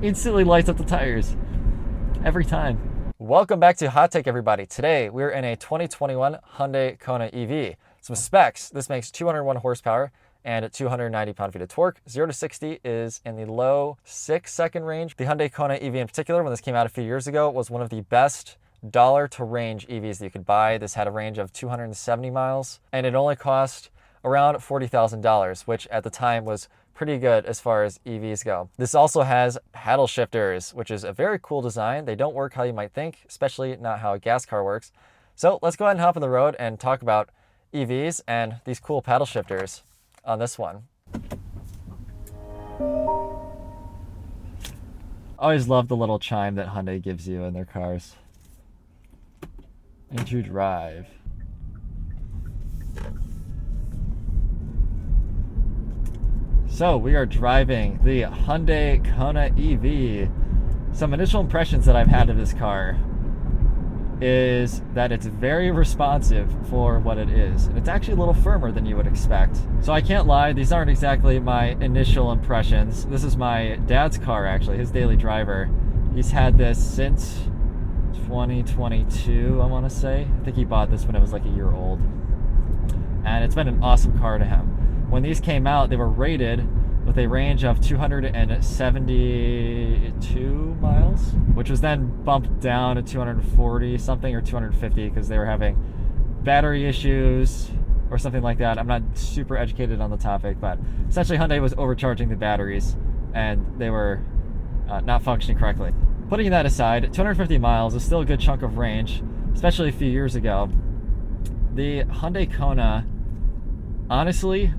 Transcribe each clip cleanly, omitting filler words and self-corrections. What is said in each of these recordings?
Instantly lights up the tires. Every time. Welcome back to Hot Take, everybody. Today, we're in a 2021 Hyundai Kona EV. Some specs. This makes 201 horsepower and 290 pound-feet of torque. 0 to 60 is in the low 6-second range. The Hyundai Kona EV in particular, when this came out a few years ago, was one of the best dollar to range EVs that you could buy. This had a range of 270 miles, and it only cost around $40,000, which at the time was pretty good as far as EVs go. This also has paddle shifters, which is a very cool design. They don't work how you might think, especially not how a gas car works. So let's go ahead and hop on the road and talk about EVs and these cool paddle shifters on this one. Always love the little chime that Hyundai gives you in their cars. Into drive. So we are driving the Hyundai Kona EV. Some initial impressions that I've had of this car is that it's very responsive for what it is. And it's actually a little firmer than you would expect. So I can't lie, these aren't exactly my initial impressions. This is my dad's car, actually, his daily driver. He's had this since 2022, I want to say. I think he bought this when it was like a year old. And it's been an awesome car to him. When these came out, they were rated with a range of 272 miles, which was then bumped down to 240 something or 250 because they were having battery issues or something like that. I'm not super educated on the topic, but essentially Hyundai was overcharging the batteries and they were not functioning correctly. Putting that aside, 250 miles is still a good chunk of range, especially a few years ago. The Hyundai Kona, honestly,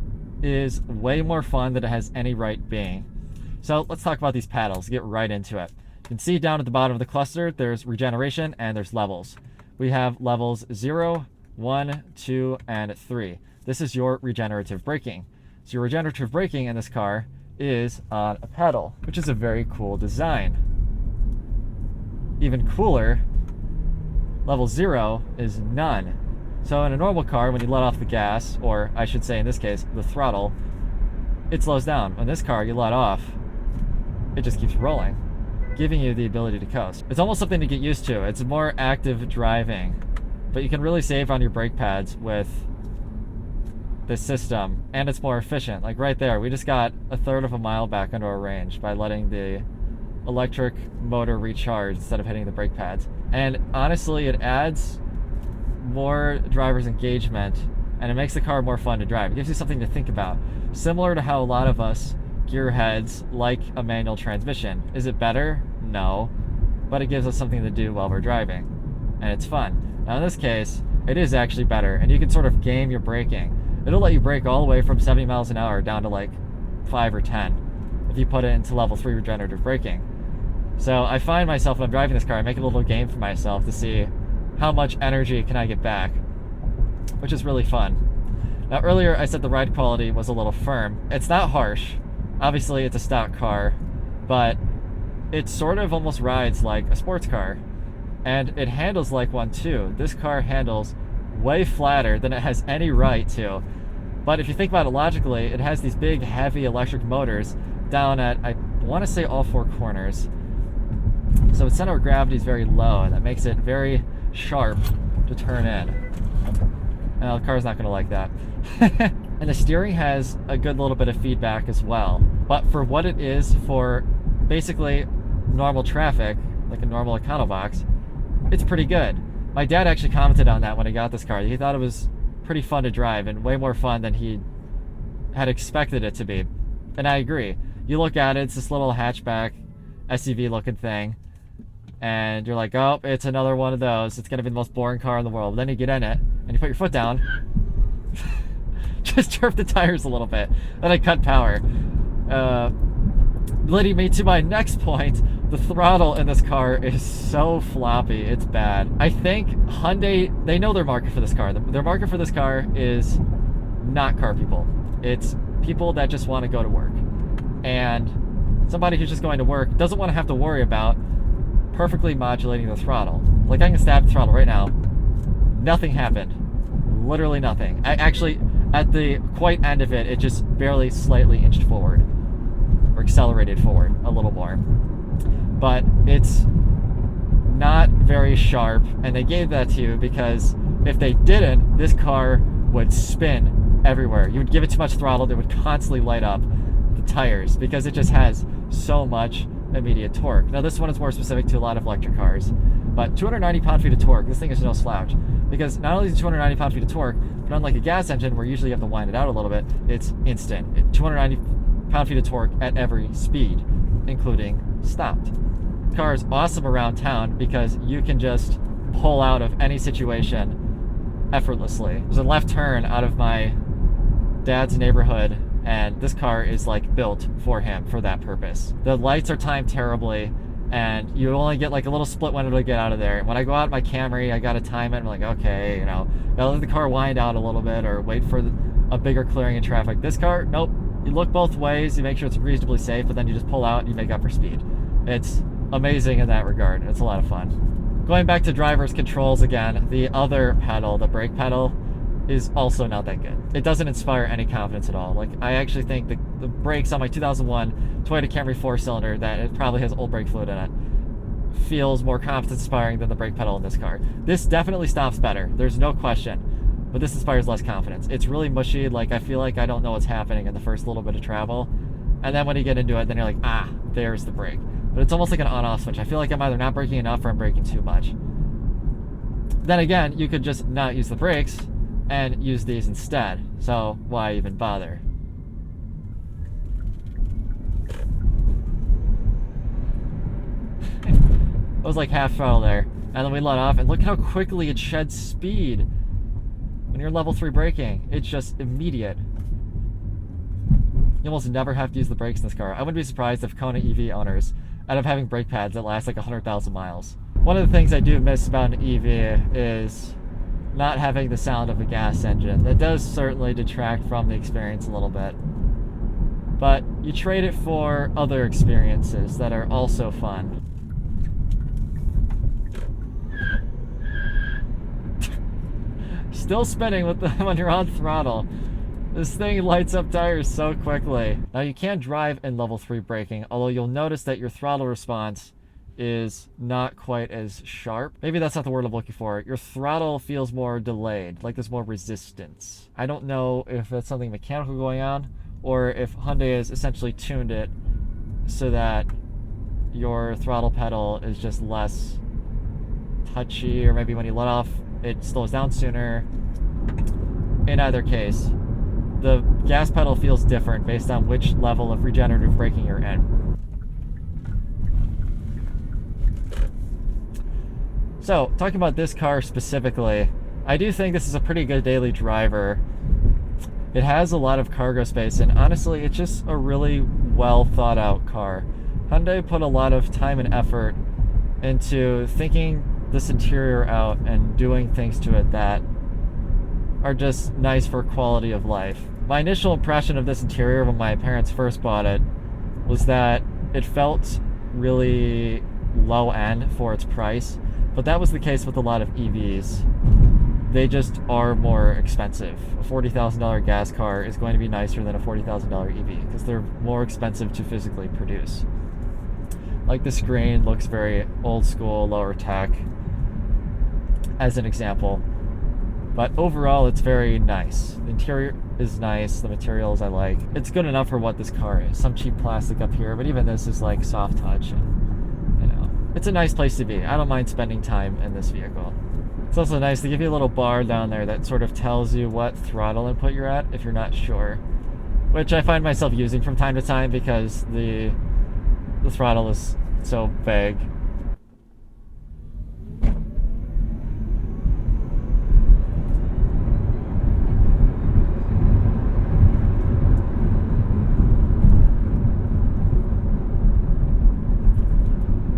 is way more fun than it has any right being. So let's talk about these paddles, get right into it. You can see down at the bottom of the cluster, there's regeneration and there's levels. We have levels 0, 1, 2, and 3. This is your regenerative braking. So your regenerative braking in this car is on a pedal, which is a very cool design. Even cooler, level 0 is none. So in a normal car, when you let off the gas, or I should say in this case, the throttle, it slows down. In this car, you let off, it just keeps rolling, giving you the ability to coast. It's almost something to get used to. It's more active driving, but you can really save on your brake pads with this system, and it's more efficient. Like right there, we just got a third of a mile back into our range by letting the electric motor recharge instead of hitting the brake pads. And honestly, it adds more driver's engagement and it makes the car more fun to drive. It gives you something to think about, similar to how a lot of us gearheads like a manual transmission. Is it better? No, but it gives us something to do while we're driving and it's fun. Now in this case, it is actually better, and you can sort of game your braking. It'll let you brake all the way from 70 miles an hour down to like 5 or 10 if you put it into level 3 regenerative braking. So I find myself when I'm driving this car, I make a little game for myself to see how much energy can I get back, which is really fun. Now earlier I said the ride quality was a little firm. It's not harsh. Obviously it's a stock car, but it sort of almost rides like a sports car. And it handles like one too. This car handles way flatter than it has any right to. But if you think about it logically, it has these big heavy electric motors down at, I want to say, all 4 corners. So its center of gravity is very low, and that makes it very sharp to turn in. Now the car's not going to like that. And the steering has a good little bit of feedback as well. But for what it is, for basically normal traffic, like a normal Econobox, it's pretty good. My dad actually commented on that when he got this car. He thought it was pretty fun to drive and way more fun than he had expected it to be. And I agree. You look at it, it's this little hatchback SUV looking thing, and you're like, oh, it's another one of those. It's gonna be the most boring car in the world. But then you get in it and you put your foot down, just jerk the tires a little bit, then I cut power. Leading me to my next point, the throttle in this car is so floppy, it's bad. I think Hyundai, they know their market for this car. Their market for this car is not car people. It's people that just want to go to work. And somebody who's just going to work doesn't want to have to worry about perfectly modulating the throttle. Like I can stab the throttle right now, nothing happened. Literally nothing. I actually, at the quite end of it, it just barely slightly inched forward or accelerated forward a little more. but it's not very sharp, and they gave that to you because if they didn't, this car would spin everywhere. You would give it too much throttle, it would constantly light up the tires because it just has so much immediate torque. Now this one is more specific to a lot of electric cars, but 290 pound-feet of torque, this thing is no slouch, because not only is it 290 pound-feet of torque, but unlike a gas engine where usually you have to wind it out a little bit, it's instant. 290 pound-feet of torque at every speed, including stopped. The car is awesome around town because you can just pull out of any situation effortlessly. There's a left turn out of my dad's neighborhood, and this car is like built for him for that purpose. The lights are timed terribly, and you only get like a little split window to get out of there. And when I go out in my Camry, I gotta time it. I'm like, okay, you know, gotta let the car wind out a little bit or wait for a bigger clearing in traffic. This car, nope. You look both ways, you make sure it's reasonably safe, but then you just pull out and you make up for speed. It's amazing in that regard. It's a lot of fun. Going back to driver's controls again, the other pedal, the brake pedal, is also not that good. It doesn't inspire any confidence at all. Like, I actually think the brakes on my 2001 Toyota Camry 4-cylinder, that it probably has old brake fluid in it, feels more confidence inspiring than the brake pedal in this car. This definitely stops better, there's no question, but this inspires less confidence. It's really mushy, like I feel like I don't know what's happening in the first little bit of travel, and then when you get into it, then you're like, ah, there's the brake. But it's almost like an on-off switch. I feel like I'm either not braking enough or I'm braking too much. Then again, you could just not use the brakes and use these instead. So why even bother? It was like half throttle there. And then we let off, and look at how quickly it sheds speed. When you're level 3 braking, it's just immediate. You almost never have to use the brakes in this car. I wouldn't be surprised if Kona EV owners end up having brake pads that last like 100,000 miles. One of the things I do miss about an EV is not having the sound of a gas engine. That does certainly detract from the experience a little bit. But you trade it for other experiences that are also fun. Still spinning with when you're on throttle. This thing lights up tires so quickly. Now you can drive in level 3 braking, although you'll notice that your throttle response is not quite as sharp. Maybe that's not the word I'm looking for. Your throttle feels more delayed, like there's more resistance. I don't know if that's something mechanical going on, or if Hyundai has essentially tuned it so that your throttle pedal is just less touchy, or maybe when you let off, it slows down sooner. In either case, the gas pedal feels different based on which level of regenerative braking you're in. So, talking about this car specifically, I do think this is a pretty good daily driver. It has a lot of cargo space, and honestly, it's just a really well thought out car. Hyundai put a lot of time and effort into thinking this interior out and doing things to it that are just nice for quality of life. My initial impression of this interior when my parents first bought it was that it felt really low end for its price, but that was the case with a lot of EVs. They just are more expensive. A $40,000 gas car is going to be nicer than a $40,000 EV because they're more expensive to physically produce. Like the screen looks very old school, lower tech, as an example. But overall, it's very nice. The interior is nice, the materials I like. It's good enough for what this car is. Some cheap plastic up here, but even this is like soft touch, and you know, it's a nice place to be. I don't mind spending time in this vehicle. It's also nice to give you a little bar down there that sort of tells you what throttle input you're at if you're not sure, which I find myself using from time to time because the throttle is so vague.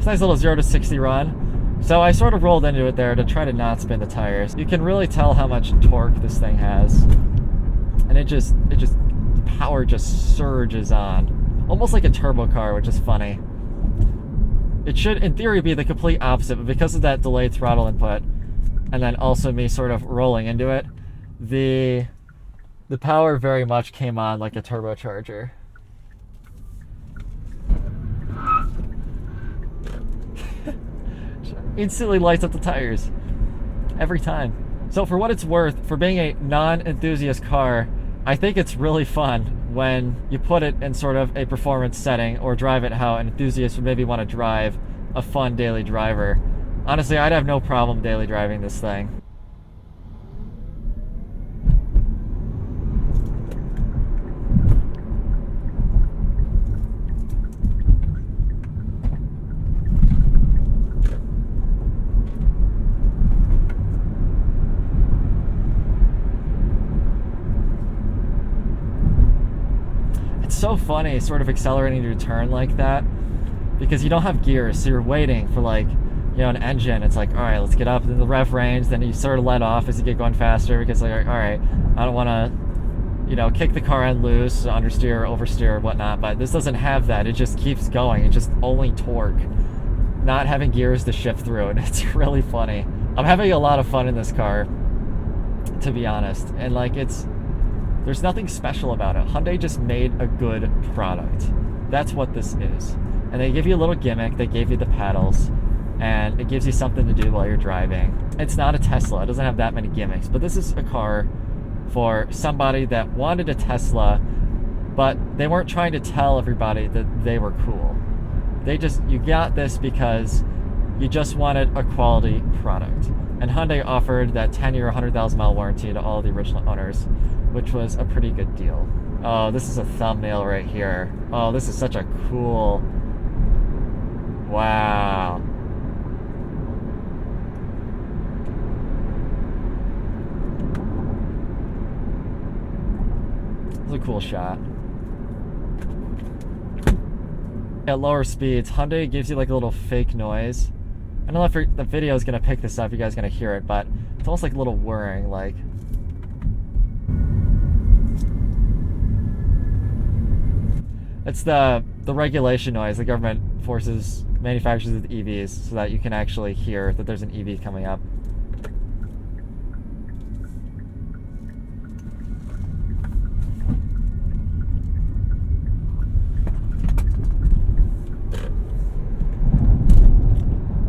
Nice little 0 to 60 run. So I sort of rolled into it there to try to not spin the tires. You can really tell how much torque this thing has. And the power just surges on. Almost like a turbo car, which is funny. It should, in theory, be the complete opposite, but because of that delayed throttle input, and then also me sort of rolling into it, the power very much came on like a turbocharger. Instantly lights up the tires. Every time. So for what it's worth, for being a non-enthusiast car, I think it's really fun when you put it in sort of a performance setting or drive it how an enthusiast would maybe want to drive a fun daily driver. Honestly, I'd have no problem daily driving this thing. It's so funny sort of accelerating your turn like that because you don't have gears, so you're waiting for like, you know, an engine. It's like, all right, let's get up in the rev range, then you sort of let off as you get going faster because like, all right, I don't want to, you know, kick the car end loose, understeer, oversteer, or whatnot, but this doesn't have that. It just keeps going. It's just only torque, not having gears to shift through, and it's really funny. I'm having a lot of fun in this car, to be honest, and like there's nothing special about it. Hyundai just made a good product. That's what this is. And they give you a little gimmick. They gave you the pedals, and it gives you something to do while you're driving. It's not a Tesla. It doesn't have that many gimmicks, but this is a car for somebody that wanted a Tesla, but they weren't trying to tell everybody that they were cool. You got this because you just wanted a quality product. And Hyundai offered that 10-year, 100,000-mile warranty to all the original owners, which was a pretty good deal. Oh, this is a thumbnail right here. Oh, this is such a cool... Wow. This is a cool shot. At lower speeds, Hyundai gives you like a little fake noise. I don't know if the video is going to pick this up, you guys are going to hear it, but it's almost like a little whirring, like... It's the regulation noise. The government forces manufacturers of EVs so that you can actually hear that there's an EV coming up.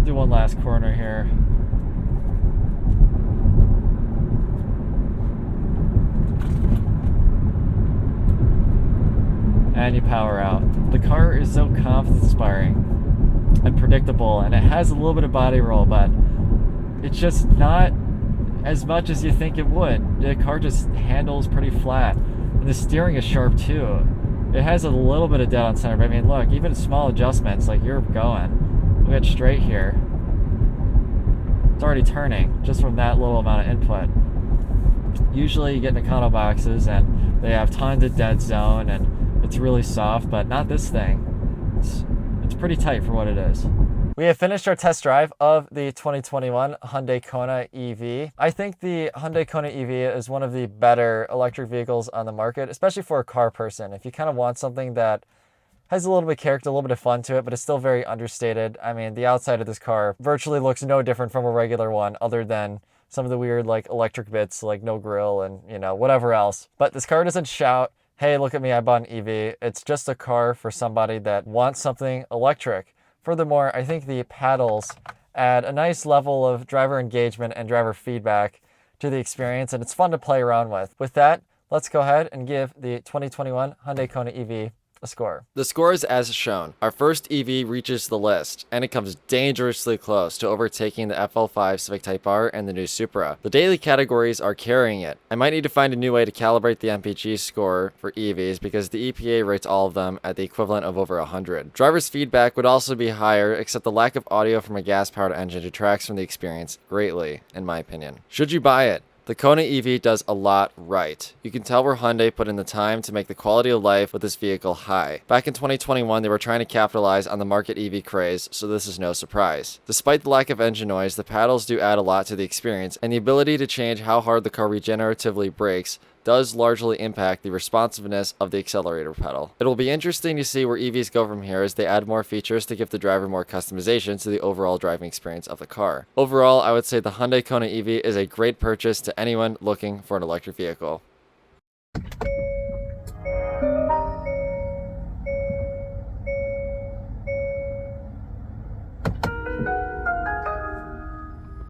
Do one last corner here. And you power out. The car is so confidence-inspiring and predictable, and it has a little bit of body roll, but it's just not as much as you think it would. The car just handles pretty flat, and the steering is sharp too. It has a little bit of dead on center, but I mean, look, even small adjustments, like you're going. Look at straight here. It's already turning just from that little amount of input. Usually you get in econo boxes and they have tons of dead zone and it's really soft, but not this thing. It's pretty tight for what it is. We have finished our test drive of the 2021 Hyundai Kona EV. I think the Hyundai Kona EV is one of the better electric vehicles on the market, especially for a car person. If you kind of want something that has a little bit of character, a little bit of fun to it, but it's still very understated. I mean, the outside of this car virtually looks no different from a regular one, other than some of the weird like electric bits, like no grill and, you know, whatever else. But this car doesn't shout, hey, look at me, I bought an EV. It's just a car for somebody that wants something electric. Furthermore, I think the paddles add a nice level of driver engagement and driver feedback to the experience, and it's fun to play around with. With that, let's go ahead and give the 2021 Hyundai Kona EV a score. The score is as shown. Our first EV reaches the list, and it comes dangerously close to overtaking the FL5 Civic Type R and the new Supra. The daily categories are carrying it. I might need to find a new way to calibrate the MPGe score for EVs because the EPA rates all of them at the equivalent of over 100. Driver's feedback would also be higher, except the lack of audio from a gas-powered engine detracts from the experience greatly, in my opinion. Should you buy it? The Kona EV does a lot right. You can tell where Hyundai put in the time to make the quality of life with this vehicle high. Back in 2021, they were trying to capitalize on the market EV craze, so this is no surprise. Despite the lack of engine noise, the paddles do add a lot to the experience, and the ability to change how hard the car regeneratively brakes does largely impact the responsiveness of the accelerator pedal. It will be interesting to see where EVs go from here as they add more features to give the driver more customization to the overall driving experience of the car. Overall, I would say the Hyundai Kona EV is a great purchase to anyone looking for an electric vehicle.